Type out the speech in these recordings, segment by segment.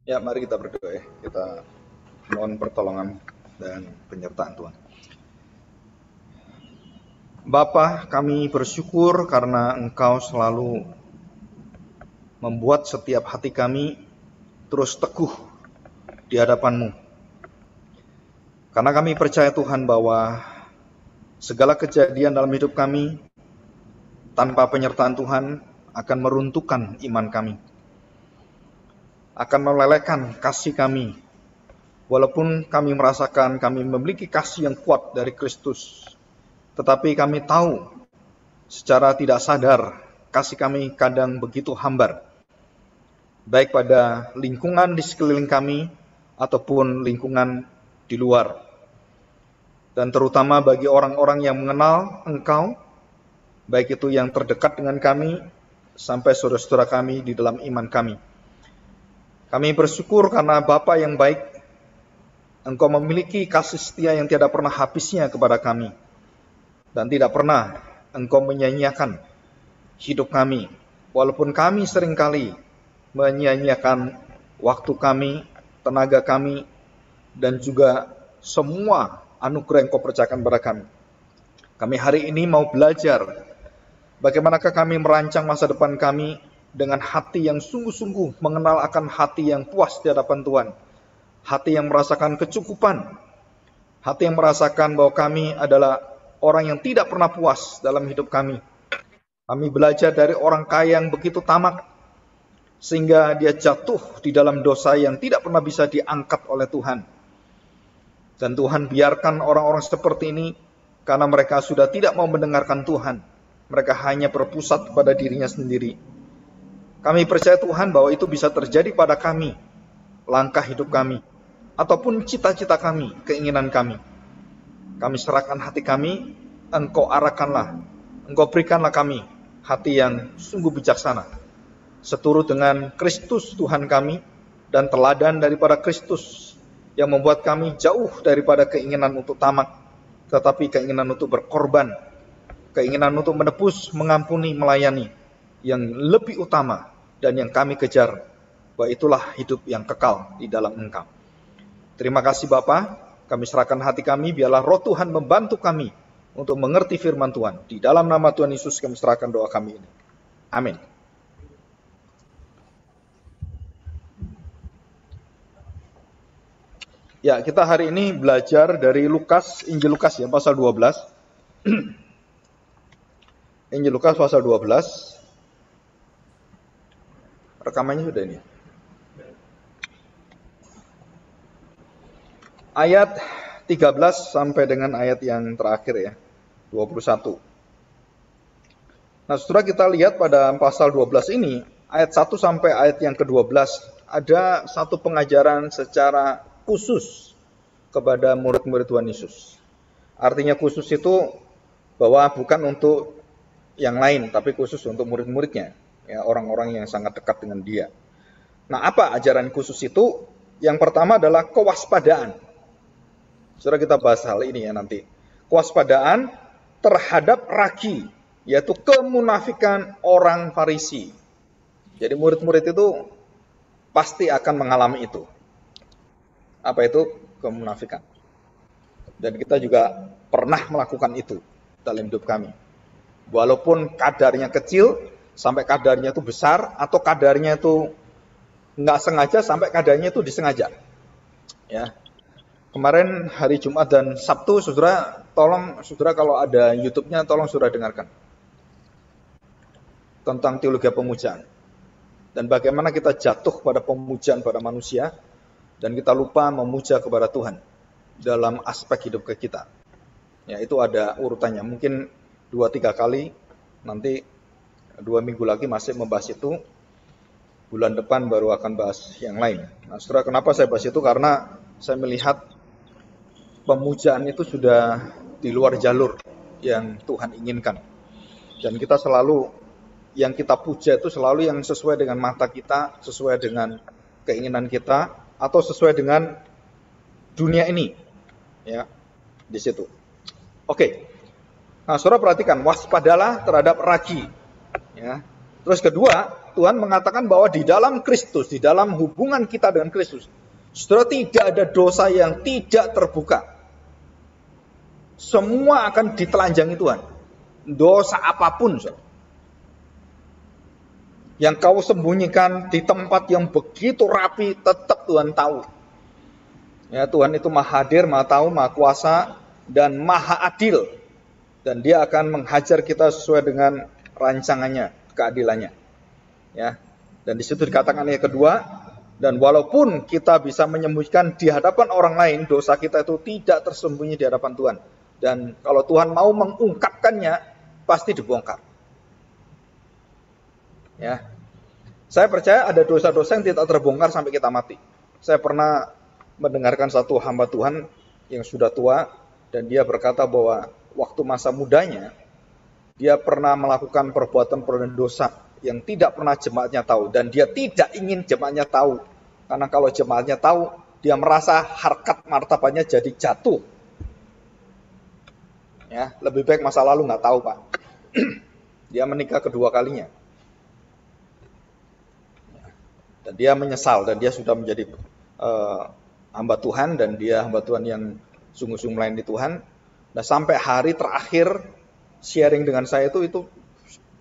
Ya, mari kita berdoa ya. Kita mohon pertolongan dan penyertaan Tuhan. Bapa, kami bersyukur karena Engkau selalu membuat setiap hati kami terus teguh di hadapan-Mu. Karena kami percaya Tuhan bahwa segala kejadian dalam hidup kami tanpa penyertaan Tuhan akan meruntuhkan iman kami, akan melelehkan kasih kami. Walaupun kami merasakan kami memiliki kasih yang kuat dari Kristus, tetapi kami tahu secara tidak sadar kasih kami kadang begitu hambar, baik pada lingkungan di sekeliling kami ataupun lingkungan di luar. Dan terutama bagi orang-orang yang mengenal Engkau, baik itu yang terdekat dengan kami sampai saudara-saudara kami di dalam iman kami. Kami bersyukur karena Bapa yang baik, Engkau memiliki kasih setia yang tiada pernah habisnya kepada kami. Dan tidak pernah Engkau menyia-nyiakan hidup kami. Walaupun kami seringkali menyia-nyiakan waktu kami, tenaga kami, dan juga semua anugerah yang Kau percayakan kepada kami. Kami hari ini mau belajar bagaimanakah kami merancang masa depan kami dengan hati yang sungguh-sungguh mengenal akan hati yang puas di hadapan Tuhan. Hati yang merasakan kecukupan. Hati yang merasakan bahwa kami adalah orang yang tidak pernah puas dalam hidup kami. Kami belajar dari orang kaya yang begitu tamak, sehingga dia jatuh di dalam dosa yang tidak pernah bisa diangkat oleh Tuhan. Dan Tuhan biarkan orang-orang seperti ini karena mereka sudah tidak mau mendengarkan Tuhan. Mereka hanya berpusat pada dirinya sendiri. Kami percaya Tuhan bahwa itu bisa terjadi pada kami, langkah hidup kami, ataupun cita-cita kami, keinginan kami. Kami serahkan hati kami, Engkau arahkanlah, Engkau berikanlah kami hati yang sungguh bijaksana, seturut dengan Kristus Tuhan kami, dan teladan daripada Kristus, yang membuat kami jauh daripada keinginan untuk tamak, tetapi keinginan untuk berkorban, keinginan untuk menebus, mengampuni, melayani, yang lebih utama dan yang kami kejar, bahwa itulah hidup yang kekal di dalam Engkau. Terima kasih Bapa, kami serahkan hati kami, biarlah roh Tuhan membantu kami untuk mengerti firman Tuhan. Di dalam nama Tuhan Yesus kami serahkan doa kami ini. Amin. Ya, kita hari ini belajar dari Lukas, Injil Lukas ya, pasal 12. Injil Lukas pasal 12. Rekamannya sudah ini. Ayat 13 sampai dengan ayat yang terakhir ya, 21. Nah, setelah kita lihat pada pasal 12 ini, ayat 1 sampai ayat yang ke-12, ada satu pengajaran secara khusus kepada murid-murid Tuhan Yesus. Artinya khusus itu bahwa bukan untuk yang lain, tapi khusus untuk murid-muridnya, ya, orang-orang yang sangat dekat dengan dia. Nah, apa ajaran khusus itu? Yang pertama adalah kewaspadaan. Saudara, kita bahas hal ini ya nanti. Kewaspadaan terhadap ragi, yaitu kemunafikan orang Farisi. Jadi murid-murid itu pasti akan mengalami itu. Apa itu? Kemunafikan. Dan kita juga pernah melakukan itu dalam hidup kami. Walaupun kadarnya kecil, sampai kadarnya itu besar, atau kadarnya itu nggak sengaja, sampai kadarnya itu disengaja. Ya. Kemarin hari Jumat dan Sabtu, saudara, tolong saudara kalau ada YouTube-nya, tolong saudara dengarkan. Tentang teologi pemujaan. Dan bagaimana kita jatuh pada pemujaan pada manusia, dan kita lupa memuja kepada Tuhan dalam aspek hidup kita. Ya, itu ada urutannya. Mungkin 2-3 kali, nanti 2 minggu lagi masih membahas itu. Bulan depan baru akan bahas yang lain. Nah, saudara, kenapa saya bahas itu? Karena saya melihat pemujaan itu sudah di luar jalur yang Tuhan inginkan. Dan kita selalu, yang kita puja itu selalu yang sesuai dengan mata kita, sesuai dengan keinginan kita, atau sesuai dengan dunia ini, ya, di situ. Oke. Nah, saudara perhatikan, waspadalah terhadap ragi, ya. Terus kedua, Tuhan mengatakan bahwa di dalam Kristus, di dalam hubungan kita dengan Kristus, saudara, tidak ada dosa yang tidak terbuka. Semua akan ditelanjangi Tuhan. Dosa apapun, saudara, yang kau sembunyikan di tempat yang begitu rapi, tetap Tuhan tahu. Ya, Tuhan itu maha hadir, maha tahu, maha kuasa, dan maha adil. Dan dia akan menghajar kita sesuai dengan rancangannya, keadilannya. Ya, dan di situ dikatakan yang kedua, dan walaupun kita bisa menyembunyikan di hadapan orang lain, dosa kita itu tidak tersembunyi di hadapan Tuhan. Dan kalau Tuhan mau mengungkapkannya, pasti dibongkar. Ya, saya percaya ada dosa-dosa yang tidak terbongkar sampai kita mati. Saya pernah mendengarkan satu hamba Tuhan yang sudah tua, dan dia berkata bahwa waktu masa mudanya, dia pernah melakukan perbuatan dosa yang tidak pernah jemaatnya tahu. Dan dia tidak ingin jemaatnya tahu. Karena kalau jemaatnya tahu, dia merasa harkat martabatnya jadi jatuh. Ya, lebih baik masa lalu nggak tahu, Pak. Dia menikah kedua kalinya. Dan dia menyesal, dan dia sudah menjadi hamba Tuhan, dan dia hamba Tuhan yang sungguh-sungguh melayani Tuhan. Nah, sampai hari terakhir sharing dengan saya itu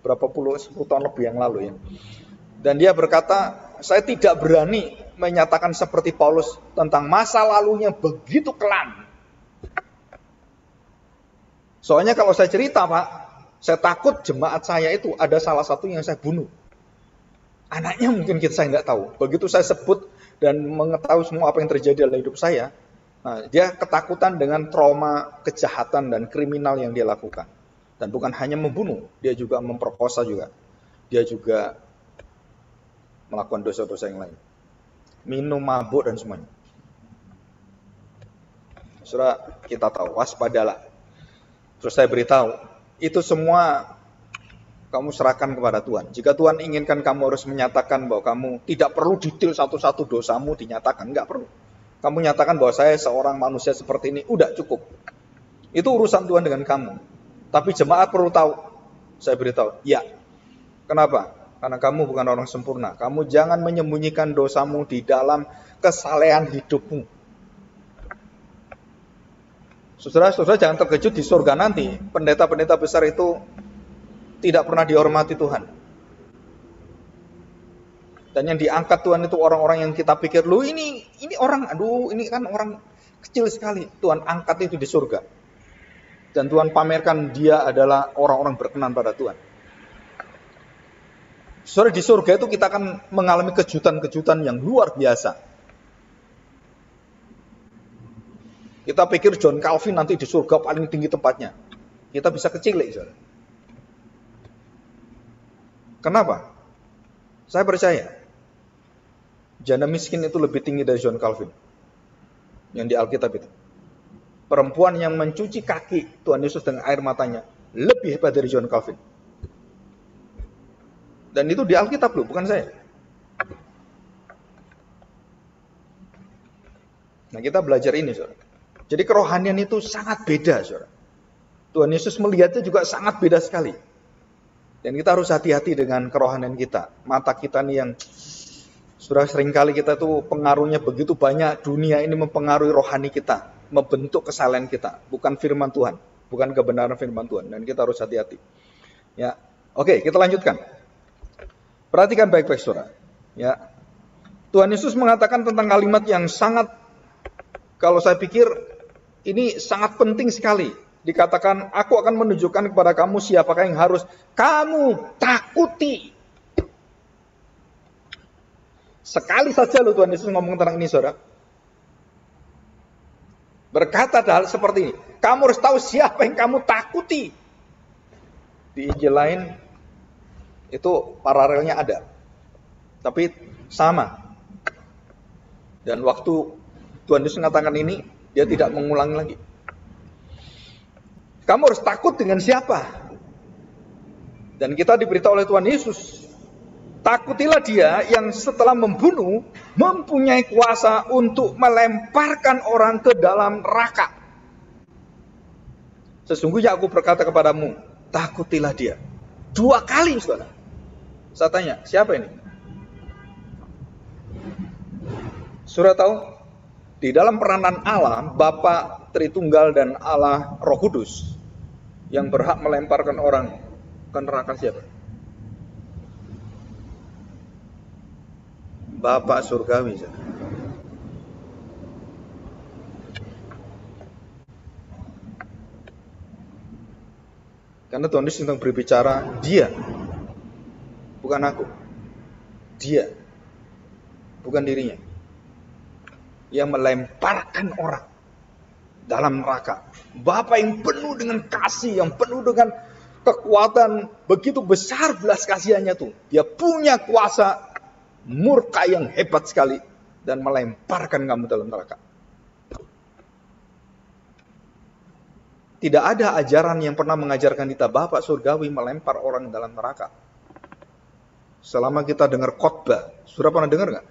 berapa 10 tahun lebih yang lalu ya. Dan dia berkata, saya tidak berani menyatakan seperti Paulus tentang masa lalunya begitu kelam. Soalnya kalau saya cerita, Pak, saya takut jemaat saya itu ada salah satu yang saya bunuh. Anaknya mungkin saya nggak tahu. Begitu saya sebut dan mengetahui semua apa yang terjadi dalam hidup saya, nah, dia ketakutan dengan trauma kejahatan dan kriminal yang dia lakukan. Dan bukan hanya membunuh, dia juga memperkosa juga. Dia juga melakukan dosa-dosa yang lain. Minum, mabuk, dan semuanya. Saudara, kita tahu, waspadalah. Terus saya beritahu, itu semua kamu serahkan kepada Tuhan. Jika Tuhan inginkan kamu harus menyatakan bahwa kamu tidak perlu detail satu-satu dosamu dinyatakan, enggak perlu. Kamu nyatakan bahwa saya seorang manusia seperti ini, udah cukup. Itu urusan Tuhan dengan kamu. Tapi jemaat perlu tahu, saya beritahu, ya. Kenapa? Karena kamu bukan orang sempurna. Kamu jangan menyembunyikan dosamu di dalam kesalehan hidupmu. Saudara-saudara jangan terkejut di surga nanti. Pendeta-pendeta besar itu tidak pernah dihormati Tuhan. Dan yang diangkat Tuhan itu orang-orang yang kita pikir, loh ini orang, ini kan orang kecil sekali. Tuhan angkat itu di surga. Dan Tuhan pamerkan dia adalah orang-orang berkenan pada Tuhan. Saudara, di surga itu kita akan mengalami kejutan-kejutan yang luar biasa. Kita pikir John Calvin nanti di surga paling tinggi tempatnya. Kita bisa kecilik, saudara. Kenapa? Saya percaya janda miskin itu lebih tinggi dari John Calvin yang di Alkitab itu. Perempuan yang mencuci kaki Tuhan Yesus dengan air matanya lebih hebat dari John Calvin. Dan itu di Alkitab loh, bukan saya. Nah, kita belajar ini, saudara. Jadi kerohanian itu sangat beda, saudara. Tuhan Yesus melihatnya juga sangat beda sekali. Dan kita harus hati-hati dengan kerohanian kita. Mata kita nih yang sudah seringkali kita tuh pengaruhnya begitu banyak. Dunia ini mempengaruhi rohani kita, membentuk kesalahan kita, bukan firman Tuhan, bukan kebenaran firman Tuhan. Dan kita harus hati-hati. Ya, oke, kita lanjutkan. Perhatikan baik-baik, saudara. Ya, Tuhan Yesus mengatakan tentang kalimat yang sangat, kalau saya pikir ini sangat penting sekali. Dikatakan, aku akan menunjukkan kepada kamu siapakah yang harus kamu takuti. Sekali saja loh Tuhan Yesus ngomong tentang ini, saudara. Berkata hal seperti ini, kamu harus tahu siapa yang kamu takuti. Di Injil lain, itu paralelnya ada. Tapi sama. Dan waktu Tuhan Yesus mengatakan ini, dia tidak mengulangi lagi. Kamu harus takut dengan siapa? Dan kita diberitahu oleh Tuhan Yesus, takutilah dia yang setelah membunuh, mempunyai kuasa untuk melemparkan orang ke dalam neraka. Sesungguhnya aku berkata kepadamu, takutilah dia. 2 kali, saudara. Saya tanya, siapa ini? Saudara tahu, di dalam peranan Allah, Bapa Tritunggal dan Allah Roh Kudus, yang berhak melemparkan orang ke neraka siapa? Bapak surgawi. Karena Tuhan Yesus sedang berbicara dia, bukan aku. Dia, bukan dirinya, yang melemparkan orang dalam neraka. Bapa yang penuh dengan kasih, yang penuh dengan kekuatan begitu besar belas kasihannya tuh. Dia punya kuasa murka yang hebat sekali dan melemparkan kamu dalam neraka. Tidak ada ajaran yang pernah mengajarkan kita Bapak surgawi melempar orang dalam neraka. Selama kita dengar khotbah, sudah pernah dengar nggak?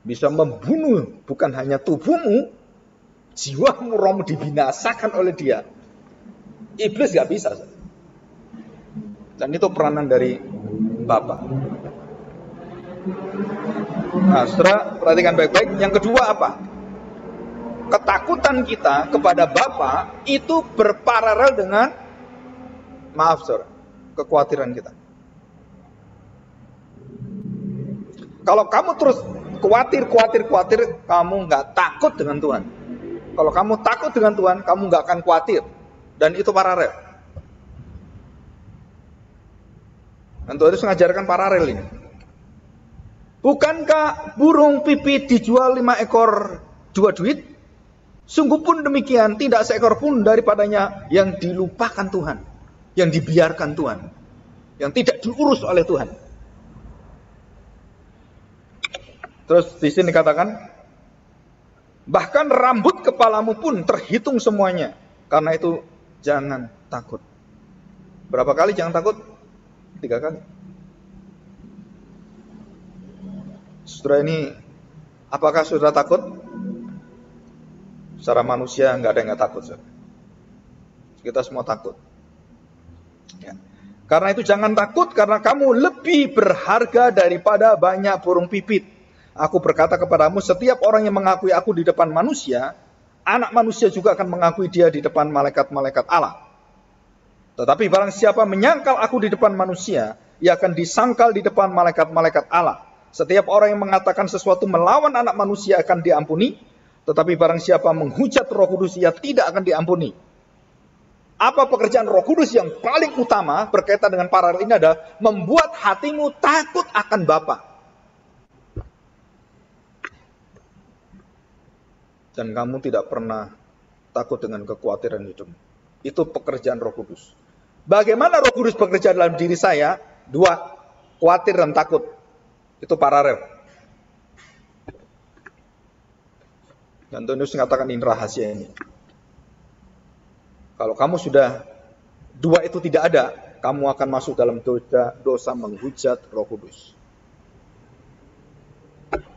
Bisa membunuh bukan hanya tubuhmu, jiwamu, rohmu dibinasakan oleh dia. Iblis nggak bisa. Dan itu peranan dari Bapa. Nah, saudara, perhatikan baik-baik. Yang kedua apa? Ketakutan kita kepada Bapa itu berparalel dengan, maaf saudara, kekhawatiran kita. Kalau kamu terus khawatir, kamu nggak takut dengan Tuhan. Kalau kamu takut dengan Tuhan, kamu nggak akan khawatir. Dan itu paralel. Dan Tuhan Yesus mengajarkan paralel ini. Bukankah burung pipit dijual 5 ekor 2 duit? Sungguh pun demikian, tidak seekor pun daripadanya yang dilupakan Tuhan, yang dibiarkan Tuhan, yang tidak diurus oleh Tuhan. Terus di sini dikatakan, bahkan rambut kepalamu pun terhitung semuanya. Karena itu jangan takut. Berapa kali jangan takut? 3 kali. Saudara ini, apakah saudara takut? Secara manusia nggak ada yang nggak takut, saudara. Kita semua takut. Ya. Karena itu jangan takut, karena kamu lebih berharga daripada banyak burung pipit. Aku berkata kepadamu, setiap orang yang mengakui aku di depan manusia, anak manusia juga akan mengakui dia di depan malaikat-malaikat Allah. Tetapi barang siapa menyangkal aku di depan manusia, ia akan disangkal di depan malaikat-malaikat Allah. Setiap orang yang mengatakan sesuatu melawan anak manusia akan diampuni, tetapi barang siapa menghujat Roh Kudus, ia tidak akan diampuni. Apa pekerjaan Roh Kudus yang paling utama berkaitan dengan paralel ini adalah membuat hatimu takut akan Bapa. Dan kamu tidak pernah takut dengan kekhawatiran hidupmu. Itu pekerjaan Roh Kudus. Bagaimana Roh Kudus bekerja dalam diri saya? 2, khawatir dan takut. Itu paralel. Dan Tuhan Yesus mengatakan ini rahasia ini. Kalau kamu sudah 2 itu tidak ada, kamu akan masuk dalam dosa menghujat Roh Kudus.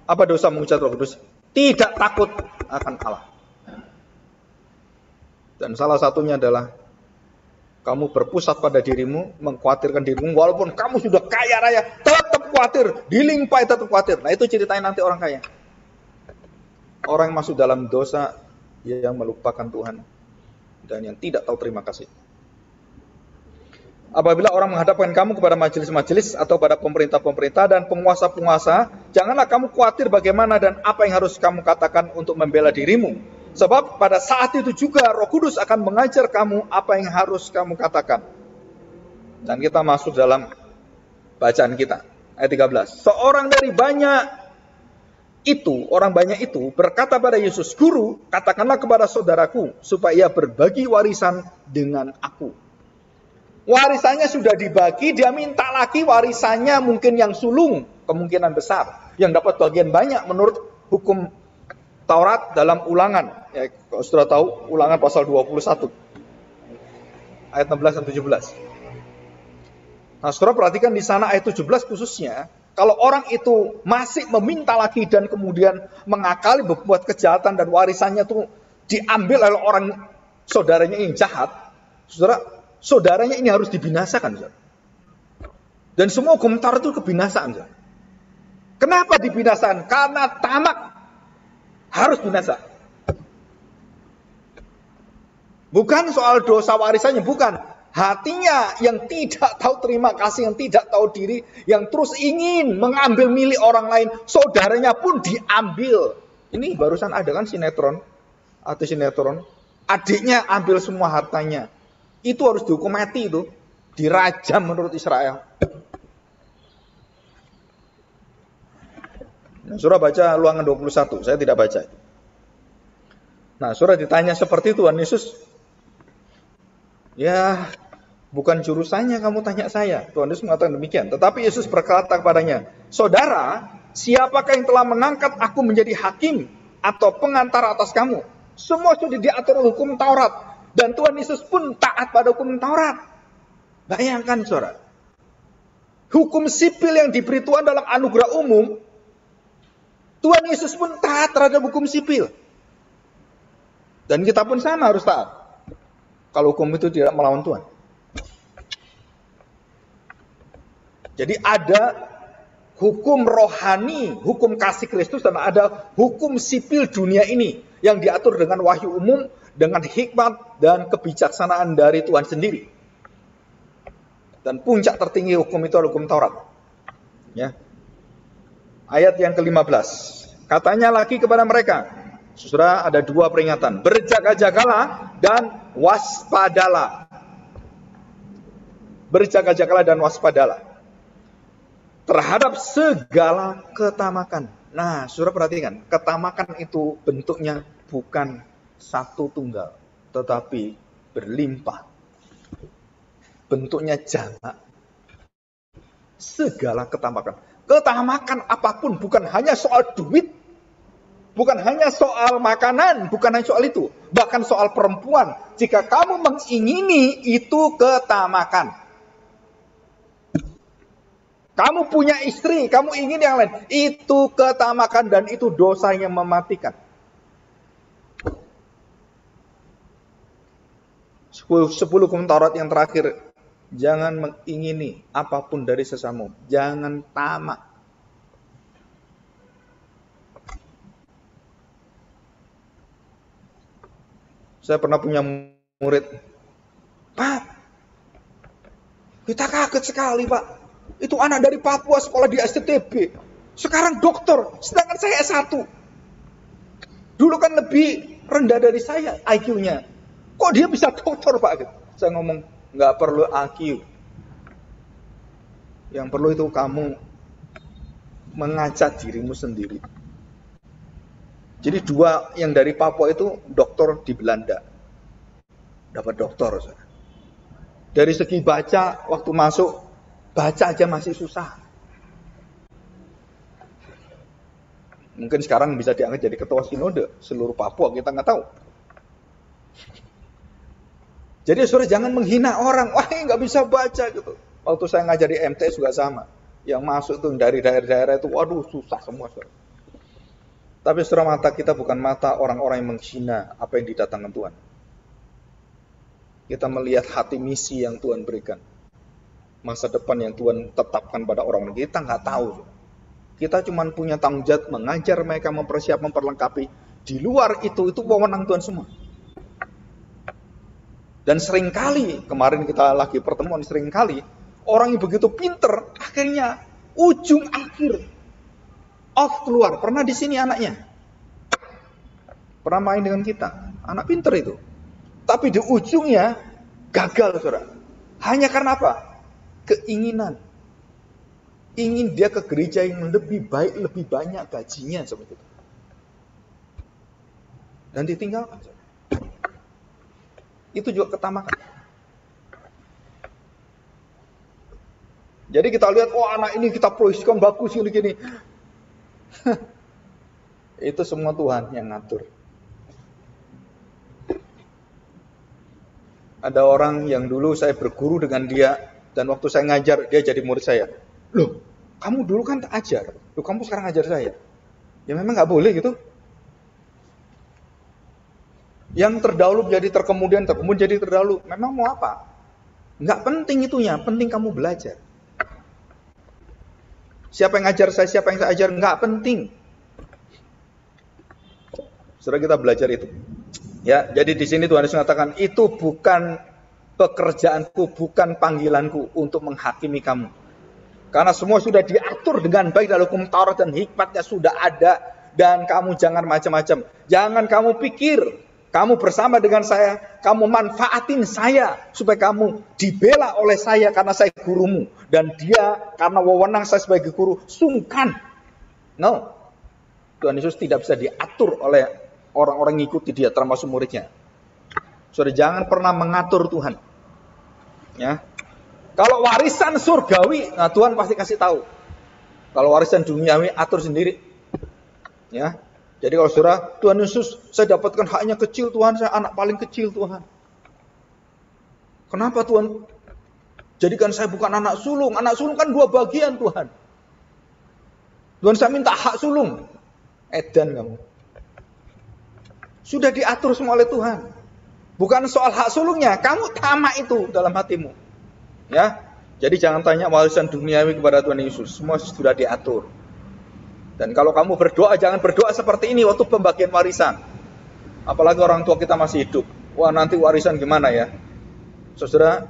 Apa dosa menghujat Roh Kudus? Tidak takut akan Allah. Dan salah satunya adalah kamu berpusat pada dirimu, mengkhawatirkan dirimu, walaupun kamu sudah kaya raya, tetap khawatir, dilimpahi tetap khawatir. Nah itu ceritanya nanti orang kaya. Orang yang masuk dalam dosa, yang melupakan Tuhan, dan yang tidak tahu terima kasih. Apabila orang menghadapkan kamu kepada majelis-majelis atau pada pemerintah-pemerintah dan penguasa-penguasa, janganlah kamu khawatir bagaimana dan apa yang harus kamu katakan untuk membela dirimu. Sebab pada saat itu juga Roh Kudus akan mengajar kamu apa yang harus kamu katakan. Dan kita masuk dalam bacaan kita. Ayat 13. Seorang dari orang banyak itu berkata pada Yesus, Guru, katakanlah kepada saudaraku supaya ia berbagi warisan dengan aku. Warisannya sudah dibagi, dia minta lagi warisannya mungkin yang sulung, kemungkinan besar. Yang dapat bagian banyak menurut hukum Taurat dalam Ulangan. Ya, kalau sudah tahu, Ulangan pasal 21. Ayat 16 dan 17. Nah, saudara perhatikan di sana ayat 17 khususnya. Kalau orang itu masih meminta lagi dan kemudian mengakali berbuat kejahatan dan warisannya itu diambil oleh orang saudaranya yang jahat. Saudara, saudaranya ini harus dibinasakan, saudara. Dan semua hukum Taurat itu kebinasaan, saudara. Kenapa dibinasakan? Karena tamak harus binasa. Bukan soal dosa warisannya, bukan. Hatinya yang tidak tahu terima kasih, yang tidak tahu diri, yang terus ingin mengambil milik orang lain, saudaranya pun diambil. Ini barusan ada kan sinetron, adiknya ambil semua hartanya. Itu harus dihukum mati itu, dirajam menurut Israel. Nah, surah baca Luangan 21, saya tidak baca. Nah, surah ditanya seperti Tuhan Yesus, ya bukan jurusannya kamu tanya saya. Tuhan Yesus mengatakan demikian. Tetapi Yesus berkata kepadanya, saudara, siapakah yang telah mengangkat aku menjadi hakim atau pengantar atas kamu? Semua sudah diatur hukum Taurat. Dan Tuhan Yesus pun taat pada hukum Taurat. Bayangkan, saudara. Hukum sipil yang diberi Tuhan dalam anugerah umum, Tuhan Yesus pun taat terhadap hukum sipil. Dan kita pun sama harus taat. Kalau hukum itu tidak melawan Tuhan. Jadi ada hukum rohani, hukum kasih Kristus, dan ada hukum sipil dunia ini yang diatur dengan wahyu umum, dengan hikmat dan kebijaksanaan dari Tuhan sendiri. Dan puncak tertinggi hukum itu adalah hukum Taurat. Ya. Ayat yang ke-15. Katanya lagi kepada mereka, saudara, ada dua peringatan. Berjaga-jagalah dan waspadalah. Berjaga-jagalah dan waspadalah terhadap segala ketamakan. Nah, saudara perhatikan, ketamakan itu bentuknya bukan satu tunggal, tetapi berlimpah. Bentuknya jamak. Segala ketamakan. Ketamakan apapun, bukan hanya soal duit, bukan hanya soal makanan, bukan hanya soal itu. Bahkan soal perempuan. Jika kamu mengingini, itu ketamakan. Kamu punya istri, kamu ingin yang lain, itu ketamakan dan itu dosa yang mematikan. 10 hukum Taurat yang terakhir, jangan mengingini apapun dari sesamamu, jangan tamak. Saya pernah punya murid, Pak, kita kaget sekali, Pak. Itu anak dari Papua sekolah di STTB. Sekarang dokter, sedangkan saya S1. Dulu kan lebih rendah dari saya IQ-nya. Kok dia bisa dokter, Pak? Saya ngomong, nggak perlu IQ. Yang perlu itu kamu mengajar dirimu sendiri. Jadi dua yang dari Papua itu dokter di Belanda. Dapat dokter. Dari segi baca, waktu masuk, baca aja masih susah. Mungkin sekarang bisa diangkat jadi ketua sinode seluruh Papua, kita nggak tahu. Jadi saudara jangan menghina orang, wah nggak bisa baca gitu. Waktu saya ngajar di MTS juga sama. Yang masuk tuh dari daerah-daerah itu, waduh susah semua saudara. Tapi saudara, mata kita bukan mata orang-orang yang menghina apa yang didatangkan Tuhan. Kita melihat hati misi yang Tuhan berikan. Masa depan yang Tuhan tetapkan pada orang. Kita nggak tahu. Kita cuma punya tanggung jawab mengajar mereka, mempersiapkan, memperlengkapi. Di luar itu wewenang Tuhan semua. Dan seringkali, kemarin kita lagi pertemuan, seringkali orang yang begitu pinter, akhirnya ujung akhir off keluar. Pernah di sini anaknya, pernah main dengan kita, anak pinter itu. Tapi di ujungnya gagal, saudara. Hanya karena apa? Keinginan. Ingin dia ke gereja yang lebih baik, lebih banyak gajinya seperti itu. Dan ditinggalkan. Itu juga ketamakan. Jadi kita lihat, oh anak ini kita proyeksikan bagus gini-gini. Itu semua Tuhan yang ngatur. Ada orang yang dulu saya berguru dengan dia, dan waktu saya ngajar, dia jadi murid saya. Loh, kamu dulu kan tak ajar. Loh, kamu sekarang ngajar saya. Ya memang nggak boleh gitu. Yang terdahulu menjadi terkemudian, terkemudian jadi terdahulu. Memang mau apa? Nggak penting itunya, penting kamu belajar. Siapa yang ngajar saya, siapa yang saya ajar, nggak penting. Saudara, kita belajar itu. Ya, jadi di sini Tuhan Yesus mengatakan, itu bukan pekerjaanku, bukan panggilanku untuk menghakimi kamu. Karena semua sudah diatur dengan baik dalam hukum Taurat dan hikmatnya sudah ada. Dan kamu jangan macam-macam. Jangan kamu pikir, kamu bersama dengan saya, kamu manfaatin saya supaya kamu dibela oleh saya karena saya gurumu. Dan dia karena wewenang saya sebagai guru, sungkan. No. Tuhan Yesus tidak bisa diatur oleh orang-orang ngikuti dia, termasuk muridnya. Saudara, jangan pernah mengatur Tuhan. Ya. Kalau warisan surgawi, nah Tuhan pasti kasih tahu. Kalau warisan duniawi, atur sendiri. Ya. Jadi kalau saudara, Tuhan Yesus, saya dapatkan haknya kecil Tuhan, saya anak paling kecil Tuhan. Kenapa Tuhan? Jadikan saya bukan anak sulung. Anak sulung kan 2 bagian Tuhan. Tuhan, saya minta hak sulung. Edan kamu. Sudah diatur semua oleh Tuhan. Bukan soal hak sulungnya, kamu tamak itu dalam hatimu. Ya. Jadi jangan tanya warisan duniawi kepada Tuhan Yesus, semua sudah diatur. Dan kalau kamu berdoa, jangan berdoa seperti ini waktu pembagian warisan. Apalagi orang tua kita masih hidup. Wah, nanti warisan gimana ya? Saudara,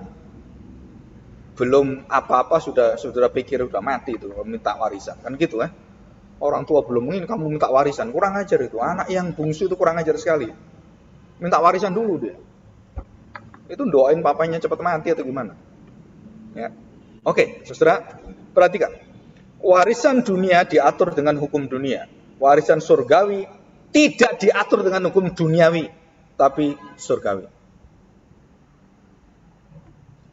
belum apa-apa sudah pikir udah mati itu minta warisan. Kan gitu kan? Orang tua belum ingin kamu minta warisan, kurang ajar itu. Anak yang bungsu itu kurang ajar sekali. Minta warisan dulu dia. Itu doain papanya cepat mati atau gimana? Ya. Oke, saudara, perhatikan. Warisan dunia diatur dengan hukum dunia. Warisan surgawi tidak diatur dengan hukum duniawi, tapi surgawi.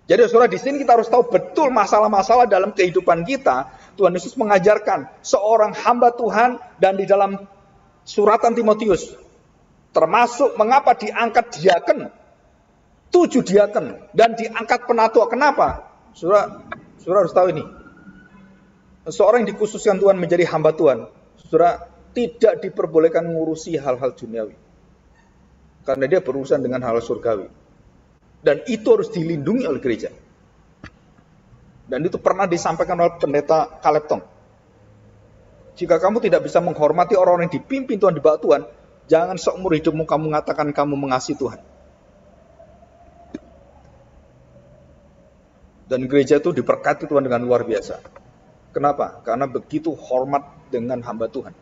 Jadi saudara, di sini kita harus tahu betul masalah-masalah dalam kehidupan kita. Tuhan Yesus mengajarkan seorang hamba Tuhan, dan di dalam suratan Timotius, termasuk mengapa diangkat diaken, 7 diaken, dan diangkat penatua. Kenapa? Saudara harus tahu ini. Seorang yang dikhususkan Tuhan menjadi hamba Tuhan, saudara, tidak diperbolehkan mengurusi hal-hal duniawi. Karena dia berurusan dengan hal surgawi. Dan itu harus dilindungi oleh gereja. Dan itu pernah disampaikan oleh pendeta Caleb Tong. Jika kamu tidak bisa menghormati orang-orang yang dipimpin Tuhan, di bawah Tuhan, jangan seumur hidupmu kamu mengatakan kamu mengasihi Tuhan. Dan gereja itu diberkati Tuhan dengan luar biasa. Kenapa? Karena begitu hormat dengan hamba Tuhan.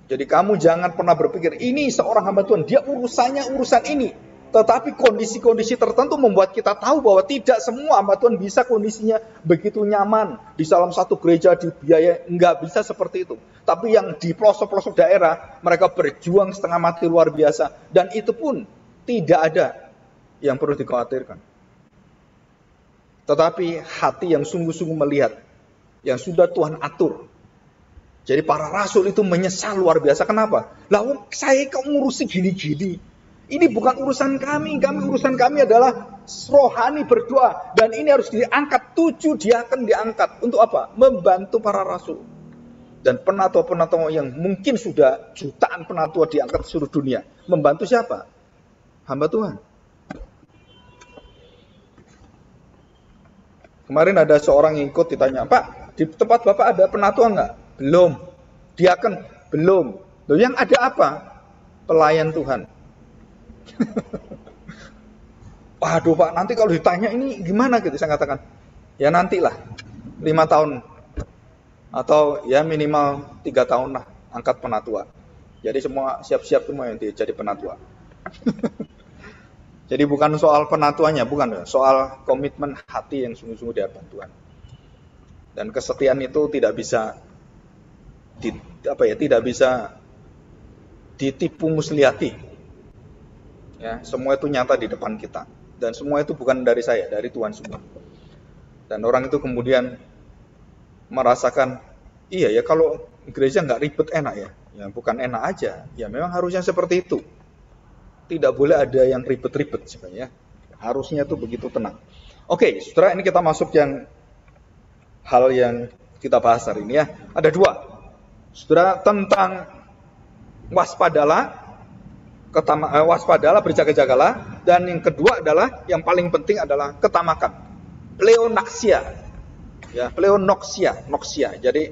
Jadi kamu jangan pernah berpikir, ini seorang hamba Tuhan, dia urusannya urusan ini. Tetapi kondisi-kondisi tertentu membuat kita tahu bahwa tidak semua hamba Tuhan bisa kondisinya begitu nyaman. Di dalam satu gereja dibiayai, enggak bisa seperti itu. Tapi yang di pelosok-pelosok daerah, mereka berjuang setengah mati luar biasa. Dan itu pun tidak ada yang perlu dikhawatirkan. Tetapi hati yang sungguh-sungguh melihat, yang sudah Tuhan atur. Jadi para rasul itu menyesal luar biasa. Kenapa? Lah saya kok ngurusi gini-gini. Ini bukan urusan kami. Urusan kami adalah rohani berdoa. Dan ini harus diangkat. 7 diaken diangkat. Untuk apa? Membantu para rasul. Dan penatua-penatua yang mungkin sudah jutaan penatua diangkat di seluruh dunia. Membantu siapa? Hamba Tuhan. Kemarin ada seorang yang ikut ditanya, Pak, di tempat Bapak ada penatua enggak? Belum. Diaken? Belum. Loh, yang ada apa? Pelayan Tuhan. Waduh Pak, nanti kalau ditanya ini gimana gitu, saya katakan, ya nantilah 5 tahun atau ya minimal 3 tahun lah angkat penatua. Jadi semua siap-siap semua yang jadi penatua. Jadi bukan soal penatuannya, bukan, soal komitmen hati yang sungguh-sungguh di hadapan Tuhan. Dan kesetiaan itu tidak bisa tidak bisa ditipu musliati. Ya, semua itu nyata di depan kita. Dan semua itu bukan dari saya, dari Tuhan semua. Dan orang itu kemudian merasakan, iya ya kalau gereja nggak ribet enak ya. Ya bukan enak aja, ya memang harusnya seperti itu. Tidak boleh ada yang ribet-ribet sebenarnya. Harusnya tuh begitu tenang. Oke, saudara, ini kita masuk hal yang kita bahas hari ini ya. Ada 2. Saudara, tentang waspadalah, berjaga-jagalah, dan yang kedua adalah, yang paling penting adalah ketamakan, pleonaksia, ya, noxia. Jadi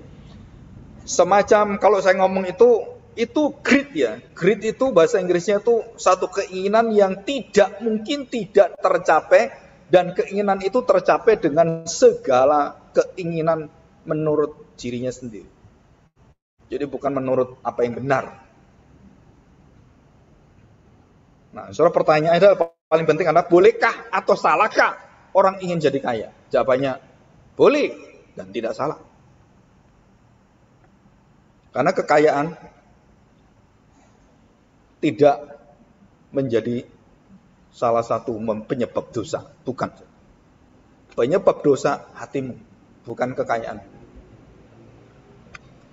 semacam, kalau saya ngomong itu greed, ya, greed itu bahasa Inggrisnya itu satu keinginan yang tidak mungkin tidak tercapai, dan keinginan itu tercapai dengan segala keinginan menurut dirinya sendiri. Jadi bukan menurut apa yang benar. Nah, soal pertanyaan adalah paling penting adalah bolehkah atau salahkah orang ingin jadi kaya? Jawabannya boleh dan tidak salah. Karena kekayaan tidak menjadi salah satu penyebab dosa, bukan. Penyebab dosa hatimu, bukan kekayaan.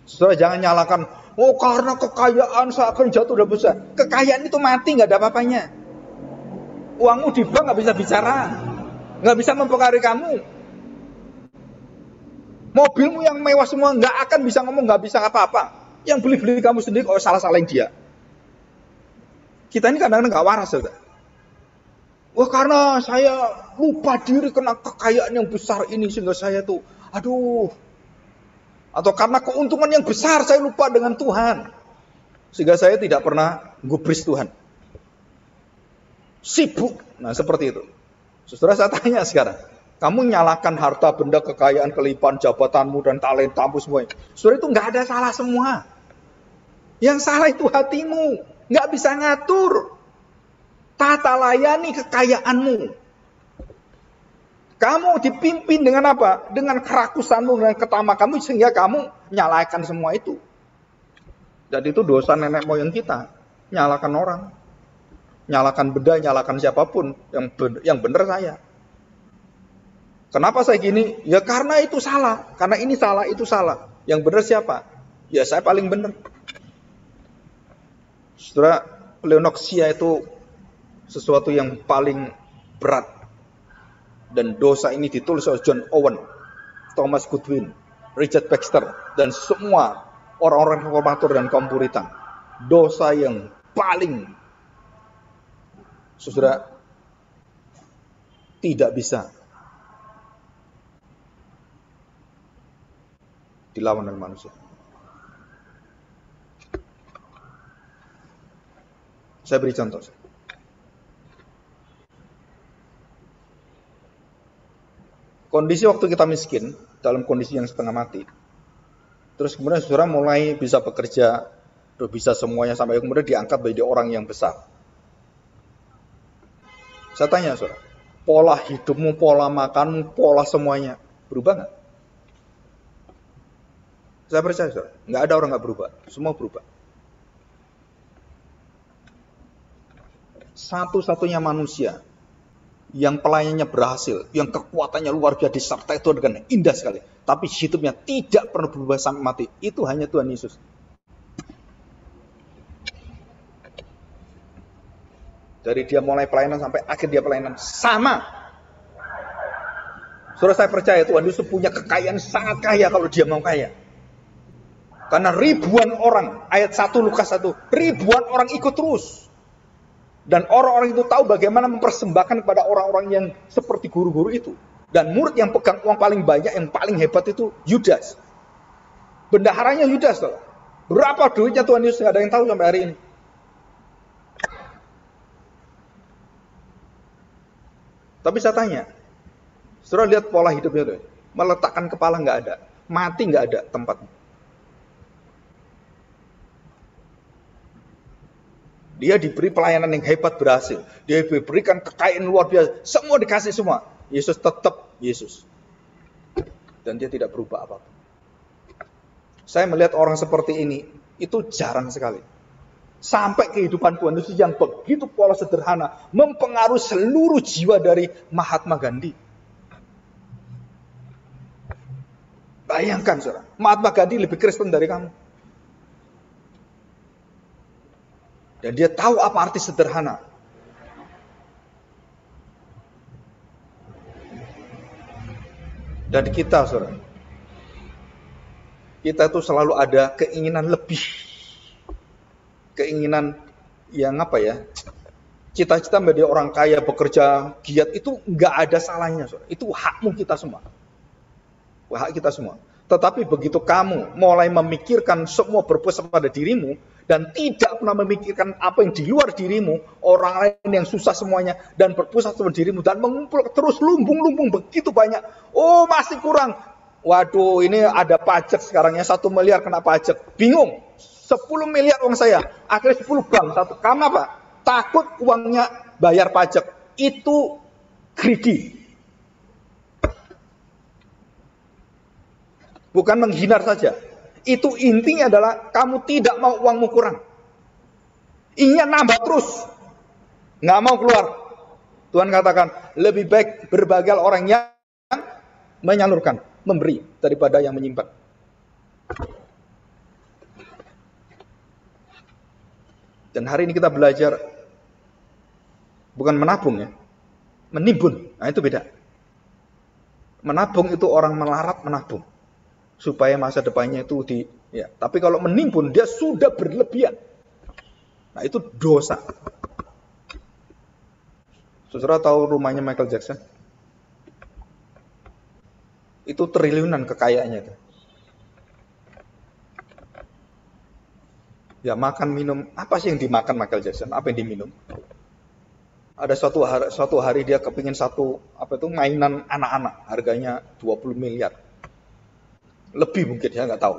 Saudara jangan nyalakan, oh karena kekayaan saya akan jatuh dalam dosa. Kekayaan itu mati, nggak ada apa-apanya. Uangmu di bank nggak bisa bicara, nggak bisa mempengaruhi kamu. Mobilmu yang mewah semua nggak akan bisa ngomong, nggak bisa apa-apa. Yang beli-beli kamu sendiri, oh salah-salahin dia. Kita ini kadang-kadang nggak waras, saudara. Wah karena saya lupa diri kena kekayaan yang besar ini sehingga saya tuh, aduh. Atau karena keuntungan yang besar saya lupa dengan Tuhan, sehingga saya tidak pernah gubris Tuhan. Sibuk. Nah seperti itu. Saudara, saya tanya sekarang, kamu nyalakan harta benda, kekayaan, kelimpahan, jabatanmu dan talentamu semua. Saudara, itu nggak ada salah semua. Yang salah itu hatimu, nggak bisa ngatur tata layani kekayaanmu. Kamu dipimpin dengan apa? Dengan kerakusanmu, dengan ketamakanmu, sehingga kamu nyalakan semua itu. Jadi itu dosa nenek moyang kita. Nyalakan orang, nyalakan benda, nyalakan siapapun. Yang benar saya. Kenapa saya gini? Ya karena itu salah. Karena ini salah, itu salah. Yang benar siapa? Ya saya paling benar. Saudara, pleonoksia itu sesuatu yang paling berat. Dan dosa ini ditulis oleh John Owen, Thomas Goodwin, Richard Baxter, dan semua orang-orang reformator dan kaum Puritan. Dosa yang paling, saudara, tidak bisa dilawan oleh manusia. Saya beri contoh. Kondisi waktu kita miskin, dalam kondisi yang setengah mati, terus kemudian saudara mulai bisa bekerja, terus bisa semuanya, sampai kemudian diangkat menjadi orang yang besar. Saya tanya saudara, pola hidupmu, pola makanmu, pola semuanya berubah nggak? Saya percaya saudara, nggak ada orang nggak berubah, semua berubah. Satu-satunya manusia yang pelayannya berhasil, yang kekuatannya luar biasa disertai Tuhan dengan indah sekali, tapi hidupnya tidak pernah berubah sampai mati, itu hanya Tuhan Yesus. Dari dia mulai pelayanan sampai akhir dia pelayanan sama. Saudara, saya percaya Tuhan Yesus punya kekayaan sangat kaya kalau dia mau kaya. Karena ribuan orang, ayat 1 Lukas 1, ribuan orang ikut terus. Dan orang-orang itu tahu bagaimana mempersembahkan kepada orang-orang yang seperti guru-guru itu. Dan murid yang pegang uang paling banyak, yang paling hebat itu Yudas. Bendaharanya Yudas. Berapa duitnya Tuhan Yesus, nggak ada yang tahu sampai hari ini. Tapi saya tanya, saudara lihat pola hidupnya tuh. Meletakkan kepala nggak ada, mati nggak ada tempatnya. Dia diberi pelayanan yang hebat, berhasil. Dia diberikan kekayaan luar biasa. Semua dikasih semua. Yesus tetap Yesus. Dan dia tidak berubah apapun. Saya melihat orang seperti ini, itu jarang sekali. Sampai kehidupan Tuhan Yesus yang begitu pola sederhana, mempengaruhi seluruh jiwa dari Mahatma Gandhi. Bayangkan saudara, Mahatma Gandhi lebih Kristen dari kamu. Dan dia tahu apa arti sederhana. Dan kita, saudara, Kita tuh selalu ada keinginan lebih. Keinginan yang apa ya? Cita-cita menjadi orang kaya, bekerja giat itu nggak ada salahnya. Itu hakmu kita semua. Hak kita semua. Tetapi begitu kamu mulai memikirkan semua berpusat pada dirimu dan tidak pernah memikirkan apa yang di luar dirimu, orang lain yang susah semuanya, dan berpusat pada dirimu dan mengumpul terus lumbung-lumbung begitu banyak. Oh, masih kurang. Waduh, ini ada pajak sekarang ya, 1 miliar kena pajak. Bingung. 10 miliar uang saya. Akhirnya 10 bank. Karena apa? Takut uangnya bayar pajak. Itu greedy. Bukan menghindar saja. Itu intinya adalah kamu tidak mau uangmu kurang. Ingin nambah terus. Nggak mau keluar. Tuhan katakan, lebih baik berbagai orang yang menyalurkan, memberi, daripada yang menyimpan. Dan hari ini kita belajar bukan menabung ya, menimbun. Nah itu beda. Menabung itu orang melarat menabung supaya masa depannya itu ya. Tapi kalau menimbun dia sudah berlebihan. Nah itu dosa. Saudara tahu rumahnya Michael Jackson? Itu triliunan kekayaannya itu. Ya makan minum, apa sih yang dimakan Michael Jackson? Apa yang diminum? Ada suatu hari dia kepingin mainan anak-anak, harganya 20 miliar. Lebih mungkin ya, nggak tahu.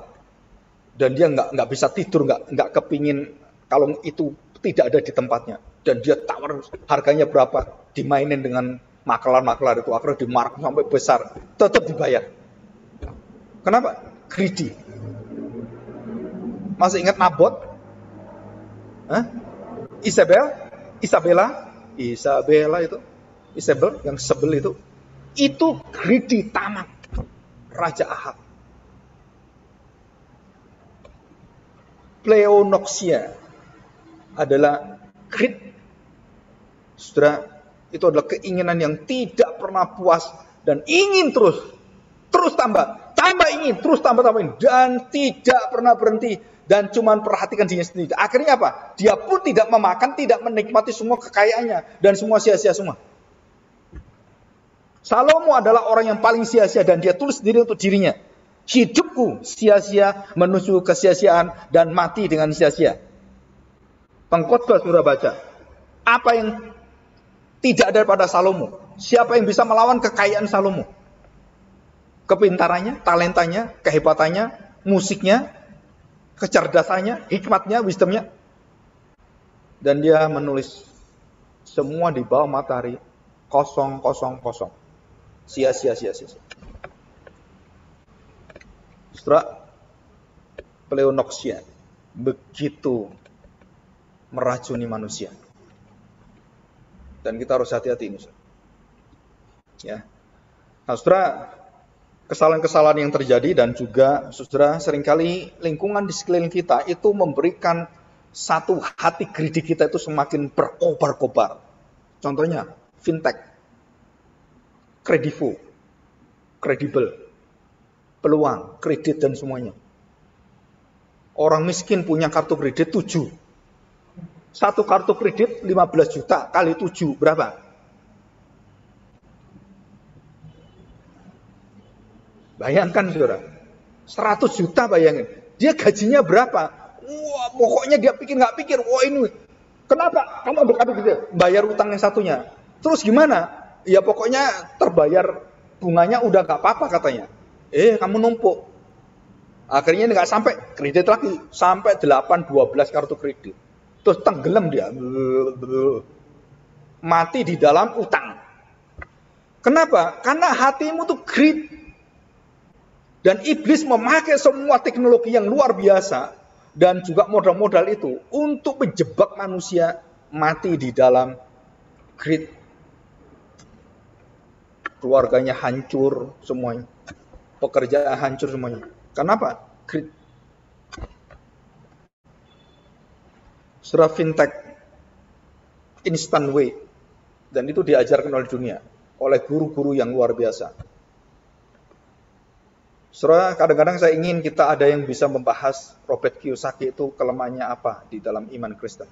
Dan dia nggak bisa tidur, nggak kepingin kalau itu tidak ada di tempatnya. Dan dia tawar harganya berapa, dimainin dengan makelar-makelar itu, akhirnya dimark sampai besar, tetap dibayar. Kenapa? Greedy. Masih ingat Nabot? Isabella itu, Isabel yang sebel itu greedy, tamak. Raja Ahab. Pleonoxia adalah greed. Saudara, itu adalah keinginan yang tidak pernah puas dan ingin terus tambah ingin, terus tambahin dan tidak pernah berhenti dan cuma perhatikan dirinya sendiri. Akhirnya apa? Dia pun tidak memakan, tidak menikmati semua kekayaannya dan semua sia-sia semua. Salomo adalah orang yang paling sia-sia dan dia tulis sendiri untuk dirinya. Hidupku sia-sia menuju kesia-siaan dan mati dengan sia-sia. Pengkhotbah sudah baca. Apa yang tidak ada pada Salomo? Siapa yang bisa melawan kekayaan Salomo? Kepintarannya, talentanya, kehebatannya, musiknya, kecerdasannya, hikmatnya, wisdomnya. Dan dia menulis semua di bawah matahari kosong. Sia-sia. Setelah pleonoxia begitu meracuni manusia. Dan kita harus hati-hati ini. Ya. Nah, saudara, kesalahan-kesalahan yang terjadi dan juga saudara seringkali lingkungan di sekeliling kita itu memberikan satu hati greedy kita itu semakin berkobar-kobar. Contohnya fintech, kredivo, kredibel, peluang, kredit dan semuanya. Orang miskin punya kartu kredit 7. Satu kartu kredit 15 juta kali 7 berapa? Bayangkan saudara, 100 juta bayangin. Dia gajinya berapa? Wah, pokoknya dia nggak pikir, wah ini. Kenapa? Kamu ambil kartu kredit, bayar utang yang satunya. Terus gimana? Ya pokoknya terbayar bunganya udah nggak apa-apa katanya. Kamu numpuk. Akhirnya nggak sampai kredit lagi, sampai 8-12 kartu kredit. Terus tenggelam dia. Mati di dalam utang. Kenapa? Karena hatimu tuh greed. Dan iblis memakai semua teknologi yang luar biasa dan juga modal-modal itu untuk menjebak manusia mati di dalam greed. Keluarganya hancur semuanya. Pekerjaan hancur semuanya. Kenapa? Greed. Surah fintech, instant way. Dan itu diajarkan oleh dunia. Oleh guru-guru yang luar biasa. Saudara, kadang-kadang saya ingin kita ada yang bisa membahas Robert Kiyosaki itu kelemahannya apa di dalam iman Kristen.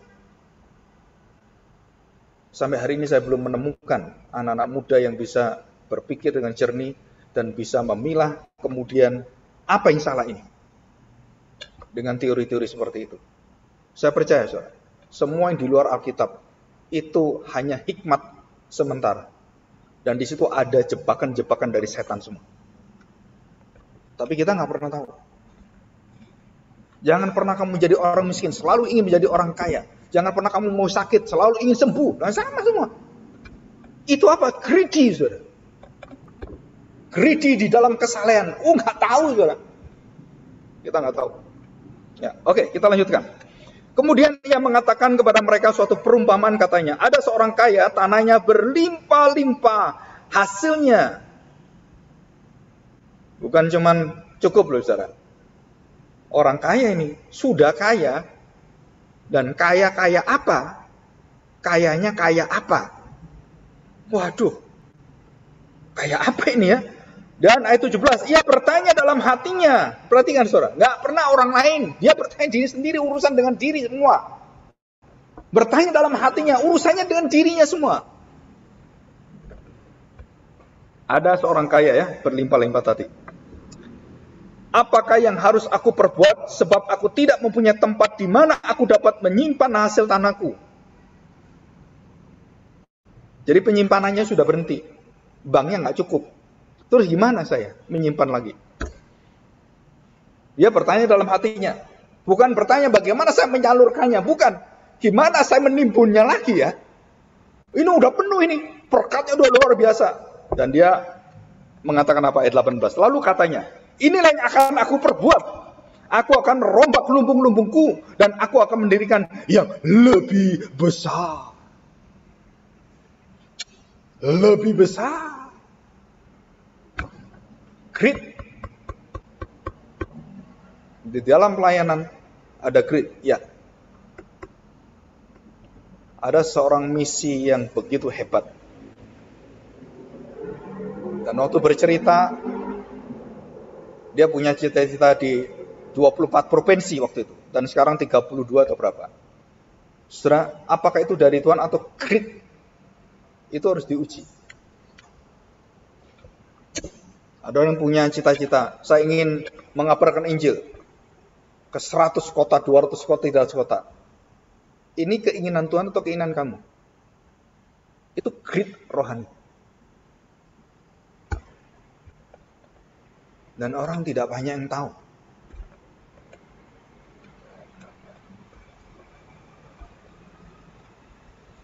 Sampai hari ini saya belum menemukan anak-anak muda yang bisa berpikir dengan jernih dan bisa memilah kemudian apa yang salah ini dengan teori-teori seperti itu. Saya percaya, saudara, semua yang di luar Alkitab itu hanya hikmat sementara. Dan di situ ada jebakan-jebakan dari setan semua. Tapi kita nggak pernah tahu. Jangan pernah kamu menjadi orang miskin, selalu ingin menjadi orang kaya. Jangan pernah kamu mau sakit, selalu ingin sembuh. Dan sama semua. Itu apa? Greedy, saudara. Greedy di dalam kesalehan. Nggak tahu, saudara. Kita nggak tahu. Ya, oke, kita lanjutkan. Kemudian ia mengatakan kepada mereka suatu perumpamaan, katanya, ada seorang kaya, tanahnya berlimpah-limpah, hasilnya bukan cuman cukup loh, saudara. Orang kaya ini sudah kaya, dan kaya-kaya apa? Kayanya kaya apa? Waduh, kaya apa ini ya? Dan ayat 17, ia bertanya dalam hatinya. Perhatikan, saudara, nggak pernah orang lain. Dia bertanya diri sendiri, urusan dengan diri semua. Bertanya dalam hatinya, urusannya dengan dirinya semua. Ada seorang kaya ya, berlimpah-limpah tadi. Apakah yang harus aku perbuat sebab aku tidak mempunyai tempat di mana aku dapat menyimpan hasil tanahku? Jadi penyimpanannya sudah berhenti. Banknya nggak cukup. Terus gimana saya menyimpan lagi? Dia bertanya dalam hatinya. Bukan bertanya bagaimana saya menyalurkannya. Bukan. Gimana saya menimbunnya lagi ya? Ini udah penuh ini. Berkatnya udah luar biasa. Dan dia mengatakan apa ayat 18. Lalu katanya. Inilah yang akan aku perbuat. Aku akan rombak lumbung-lumbungku. Dan aku akan mendirikan yang lebih besar. Lebih besar. Greed. Di dalam pelayanan ada greed. Ya. Ada seorang misi yang begitu hebat. Dan waktu bercerita, dia punya cita-cita di 24 provinsi waktu itu. Dan sekarang 32 atau berapa. Saudara, apakah itu dari Tuhan atau greed? Itu harus diuji. Ada orang yang punya cita-cita, saya ingin mengabarkan Injil ke 100 kota, 200 kota, 300 kota. Ini keinginan Tuhan atau keinginan kamu? Itu greed rohani. Dan orang tidak banyak yang tahu.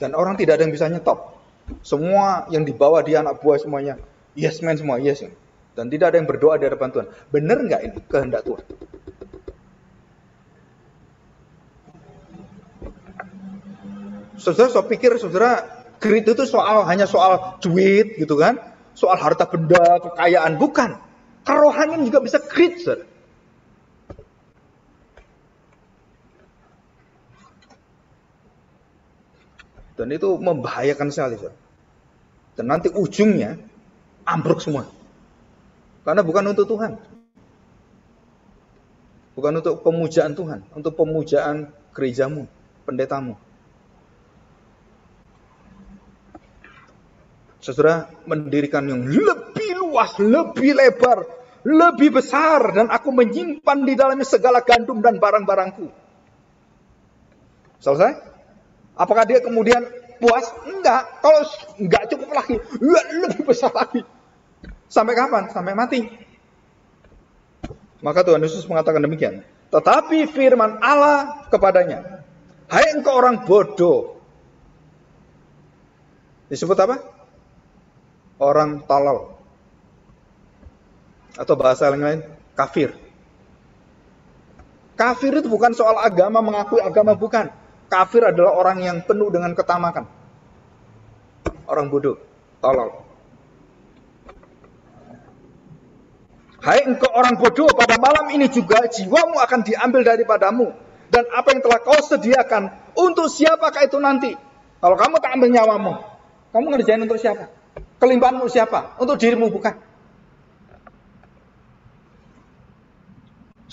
Dan orang tidak ada yang bisa nyetop. Semua yang dibawa dia anak buah semuanya, yes man semua, yes man. Dan tidak ada yang berdoa di hadapan Tuhan. Benar nggak ini kehendak Tuhan? Saudara, saya pikir saudara, greed itu hanya soal duit gitu kan? Soal harta benda, kekayaan. Bukan. Kerohanian juga bisa greed, saudara. Dan itu membahayakan sekali, saudara. Dan nanti ujungnya ambruk semua. Karena bukan untuk Tuhan. Bukan untuk pemujaan Tuhan. Untuk pemujaan gerejamu, pendetamu. Saudara, mendirikan yang lebih luas, lebih lebar, lebih besar. Dan aku menyimpan di dalamnya segala gandum dan barang-barangku. Selesai? Apakah dia kemudian puas? Enggak. Kalau enggak cukup lagi, lebih besar lagi. Sampai kapan? Sampai mati. Maka Tuhan Yesus mengatakan demikian. Tetapi firman Allah kepadanya, hai engkau orang bodoh. Disebut apa? Orang tolol. Atau bahasa yang lain, kafir. Kafir itu bukan soal agama, mengakui agama, bukan. Kafir adalah orang yang penuh dengan ketamakan. Orang bodoh, tolol. Hai engkau orang bodoh, pada malam ini juga jiwamu akan diambil daripadamu. Dan apa yang telah kau sediakan, untuk siapakah itu nanti? Kalau kamu tak ambil nyawamu, kamu ngerjain untuk siapa? Kelimpahanmu siapa? Untuk dirimu bukan.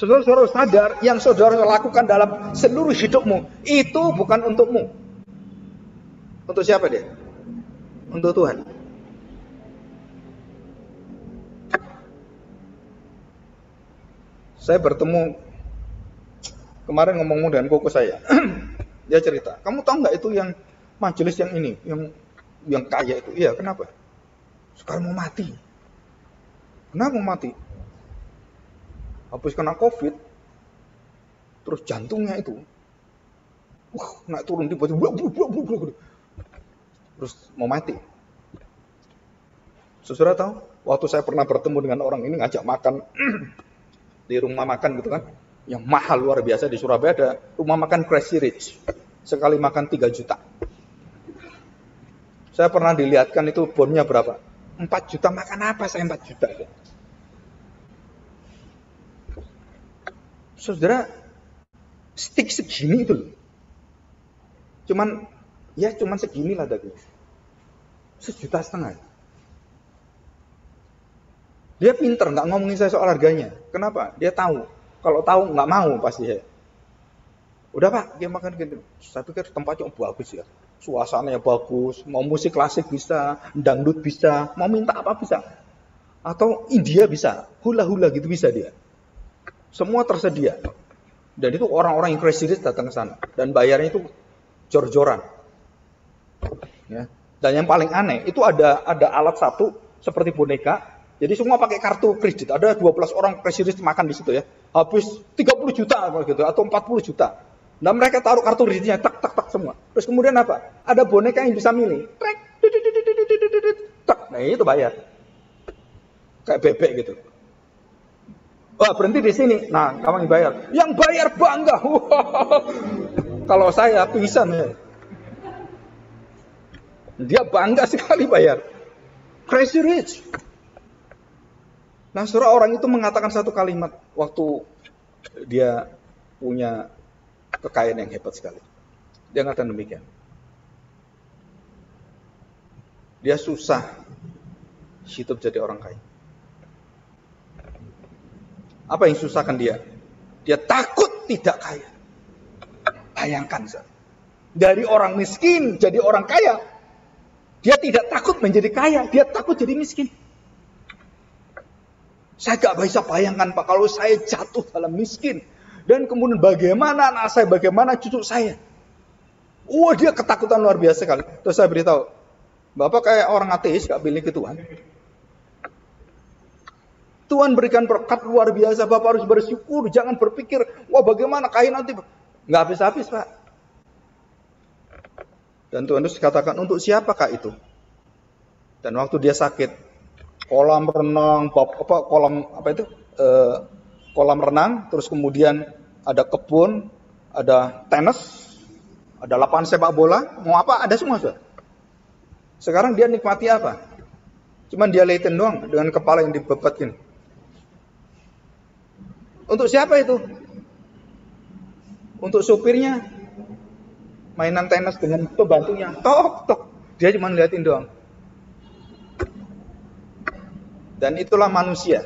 Saudara-saudara sadar yang saudara lakukan dalam seluruh hidupmu itu bukan untukmu. Untuk siapa dia? Untuk Tuhan. Saya bertemu kemarin ngomong dengan koko saya. Dia cerita, kamu tahu nggak itu yang majelis yang ini, yang kaya itu? Iya, kenapa? Sekarang mau mati. Kenapa mau mati? Habis kena COVID, terus jantungnya itu, naik turun tiba-tiba, terus mau mati. Saudara tahu, waktu saya pernah bertemu dengan orang ini ngajak makan di rumah makan gitu kan, yang mahal luar biasa di Surabaya ada rumah makan Crazy Rich, sekali makan 3 juta. Saya pernah dilihatkan itu bonnya berapa? 4 juta, makan apa saya 4 juta? Saudara, stick segini itu loh. Cuman segini lah daging. 1,5 juta. Dia pinter, nggak ngomongin saya soal harganya. Kenapa? Dia tahu. Kalau tahu nggak mau pasti ya. Udah Pak, dia makan gitu. Saya pikir tempatnya bagus ya. Suasananya bagus, mau musik klasik bisa, dangdut bisa, mau minta apa bisa. Atau India bisa, hula-hula gitu bisa dia. Semua tersedia. Dan itu orang-orang yang crazy rich datang ke sana. Dan bayarnya itu jor-joran. Ya. Dan yang paling aneh, itu ada alat satu seperti boneka. Jadi semua pakai kartu kredit. Ada 12 orang crazy rich makan di situ ya. Habis 30 juta gitu atau 40 juta. Nah mereka taruh kartu kreditnya tak semua. Terus kemudian apa? Ada boneka yang bisa milih. Nah itu bayar. Kayak bebek gitu. Wah berhenti di sini. Nah kamu yang bayar. Yang bayar bangga. Kalau saya pingsan ya. Dia bangga sekali bayar. Crazy rich. Nah, saudara, orang itu mengatakan satu kalimat waktu dia punya kekayaan yang hebat sekali. Dia mengatakan demikian. Dia susah hidup jadi orang kaya. Apa yang susahkan dia? Dia takut tidak kaya. Bayangkan, saudara. Dari orang miskin jadi orang kaya. Dia tidak takut menjadi kaya, dia takut jadi miskin. Saya gak bisa bayangkan Pak, kalau saya jatuh dalam miskin. Dan kemudian bagaimana anak saya, bagaimana cucu saya. Wah dia ketakutan luar biasa sekali. Terus saya beritahu, Bapak kayak orang ateis gak pilih ke Tuhan. Tuhan berikan berkat luar biasa, Bapak harus bersyukur. Jangan berpikir, wah bagaimana kaya nanti. Gak habis-habis Pak. Dan Tuhan Yesus katakan, untuk siapakah itu? Dan waktu dia sakit, kolam renang, kolam renang, terus kemudian ada kebun, ada tenis, ada lapangan sepak bola, mau apa ada semua sudah. Sekarang dia nikmati apa? Cuman dia liatin doang dengan kepala yang dibebat gini. Untuk siapa itu? Untuk supirnya, mainan tenis dengan pembantunya, tok, dia cuma liatin doang. Dan itulah manusia.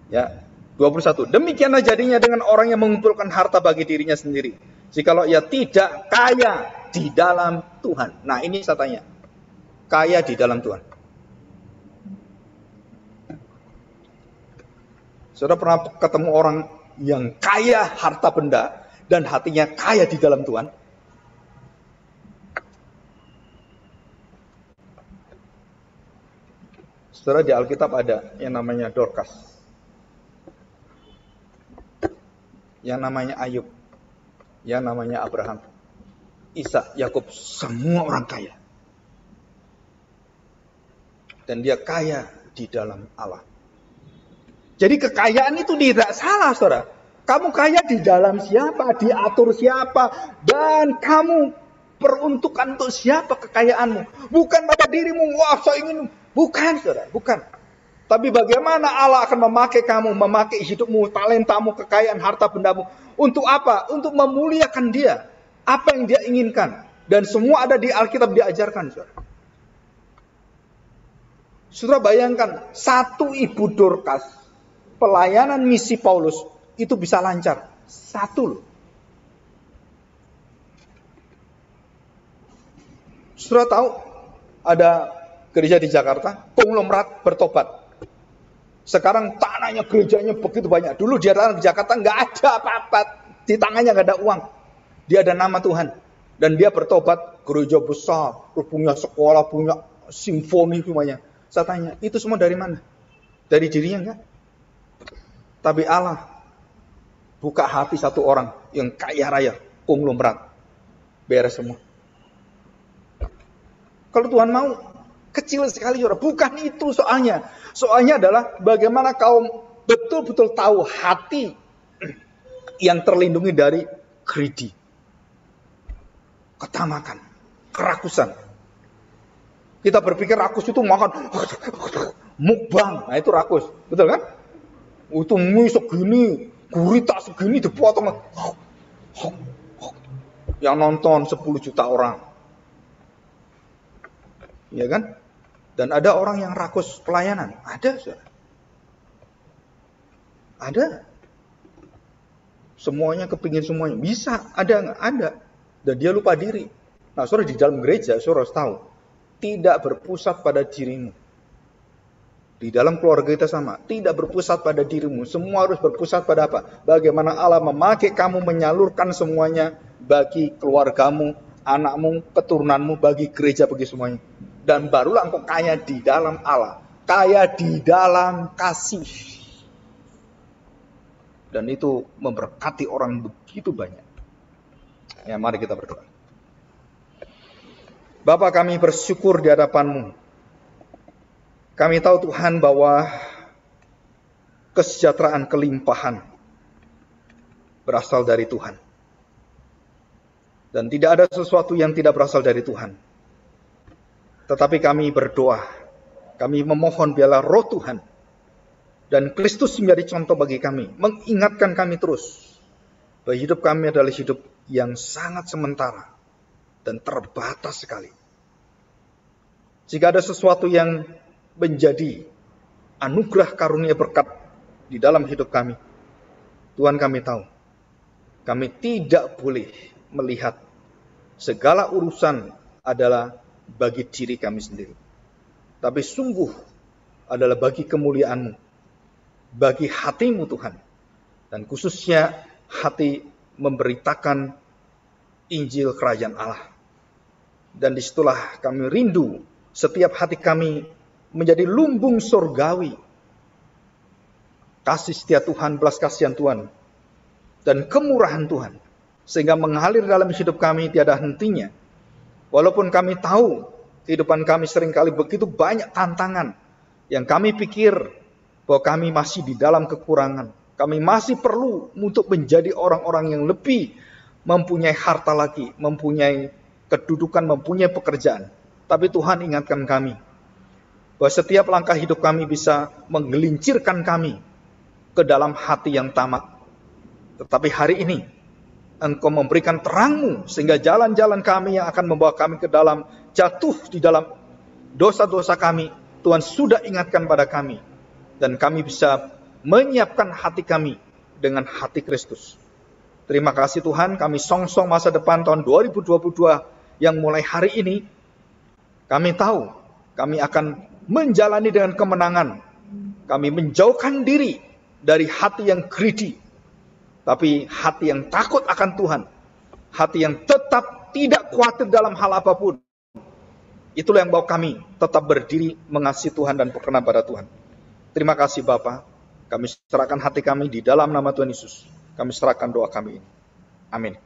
Ya, 21. Demikianlah jadinya dengan orang yang mengumpulkan harta bagi dirinya sendiri. Jikalau ia tidak kaya di dalam Tuhan. Nah, ini saya tanya. Kaya di dalam Tuhan. Saudara pernah ketemu orang yang kaya harta benda dan hatinya kaya di dalam Tuhan? Saudara, di Alkitab ada yang namanya Dorcas, yang namanya Ayub, yang namanya Abraham, Ishak, Yakub, semua orang kaya. Dan dia kaya di dalam Allah. Jadi kekayaan itu tidak salah, saudara. Kamu kaya di dalam siapa, diatur siapa, dan kamu peruntukan untuk siapa kekayaanmu. Bukan pada dirimu, wah saya ingin. Bukan, saudara, bukan. Tapi bagaimana Allah akan memakai kamu, memakai hidupmu, talentamu, kekayaan, harta bendamu. Untuk apa? Untuk memuliakan dia. Apa yang dia inginkan. Dan semua ada di Alkitab diajarkan, saudara. Saudara bayangkan, satu ibu Dorcas pelayanan misi Paulus itu bisa lancar. Satu loh. Saudara tahu ada gereja di Jakarta, konglomerat bertobat. Sekarang tanahnya gerejanya begitu banyak. Dulu dia datang ke Jakarta nggak ada apa-apa, di tangannya nggak ada uang. Dia ada nama Tuhan dan dia bertobat, gereja besar, punya sekolah, punya simfoni semuanya. Saya tanya, itu semua dari mana? Dari dirinya enggak? Tapi Allah buka hati satu orang yang kaya raya, konglomerat, beres semua. Kalau Tuhan mau, kecil sekali saudara. Bukan itu soalnya. Soalnya adalah bagaimana kaum betul-betul tahu hati yang terlindungi dari greedy, ketamakan, kerakusan. Kita berpikir rakus itu makan mukbang. Nah itu rakus. Betul kan? Itu mie segini, gurita segini dipotong. Yang nonton 10 juta orang. Ya kan? Dan ada orang yang rakus pelayanan. Ada, saudara. Ada. Semuanya kepingin semuanya. Bisa, ada nggak? Ada. Dan dia lupa diri. Nah, saudara, di dalam gereja, saudara harus tahu. Tidak berpusat pada dirimu. Di dalam keluarga kita sama. Tidak berpusat pada dirimu. Semua harus berpusat pada apa? Bagaimana Allah memakai kamu menyalurkan semuanya bagi keluargamu, anakmu, keturunanmu, bagi gereja, bagi semuanya. Dan barulah engkau kaya di dalam Allah. Kaya di dalam kasih. Dan itu memberkati orang begitu banyak. Ya, mari kita berdoa. Bapa, kami bersyukur di hadapan-Mu. Kami tahu Tuhan bahwa kesejahteraan, kelimpahan berasal dari Tuhan. Dan tidak ada sesuatu yang tidak berasal dari Tuhan. Tetapi kami berdoa, kami memohon biarlah roh Tuhan dan Kristus menjadi contoh bagi kami, mengingatkan kami terus bahwa hidup kami adalah hidup yang sangat sementara dan terbatas sekali. Jika ada sesuatu yang menjadi anugerah karunia berkat di dalam hidup kami, Tuhan kami tahu, kami tidak boleh melihat segala urusan adalah bagi diri kami sendiri. Tapi sungguh adalah bagi kemuliaan-Mu, bagi hati-Mu Tuhan. Dan khususnya hati memberitakan Injil Kerajaan Allah. Dan disitulah kami rindu setiap hati kami menjadi lumbung surgawi. Kasih setia Tuhan, belas kasihan Tuhan, dan kemurahan Tuhan. Sehingga mengalir dalam hidup kami tiada hentinya. Walaupun kami tahu kehidupan kami seringkali begitu banyak tantangan yang kami pikir bahwa kami masih di dalam kekurangan. Kami masih perlu untuk menjadi orang-orang yang lebih mempunyai harta lagi, mempunyai kedudukan, mempunyai pekerjaan. Tapi Tuhan ingatkan kami bahwa setiap langkah hidup kami bisa menggelincirkan kami ke dalam hati yang tamak. Tetapi hari ini Engkau memberikan terang-Mu sehingga jalan-jalan kami yang akan membawa kami ke dalam jatuh di dalam dosa-dosa kami, Tuhan sudah ingatkan pada kami. Dan kami bisa menyiapkan hati kami dengan hati Kristus. Terima kasih Tuhan, kami songsong masa depan tahun 2022 yang mulai hari ini. Kami tahu kami akan menjalani dengan kemenangan. Kami menjauhkan diri dari hati yang greedy. Tapi hati yang takut akan Tuhan. Hati yang tetap tidak khawatir dalam hal apapun. Itulah yang bawa kami tetap berdiri mengasihi Tuhan dan berkenan pada Tuhan. Terima kasih Bapa. Kami serahkan hati kami di dalam nama Tuhan Yesus. Kami serahkan doa kami ini. Amin.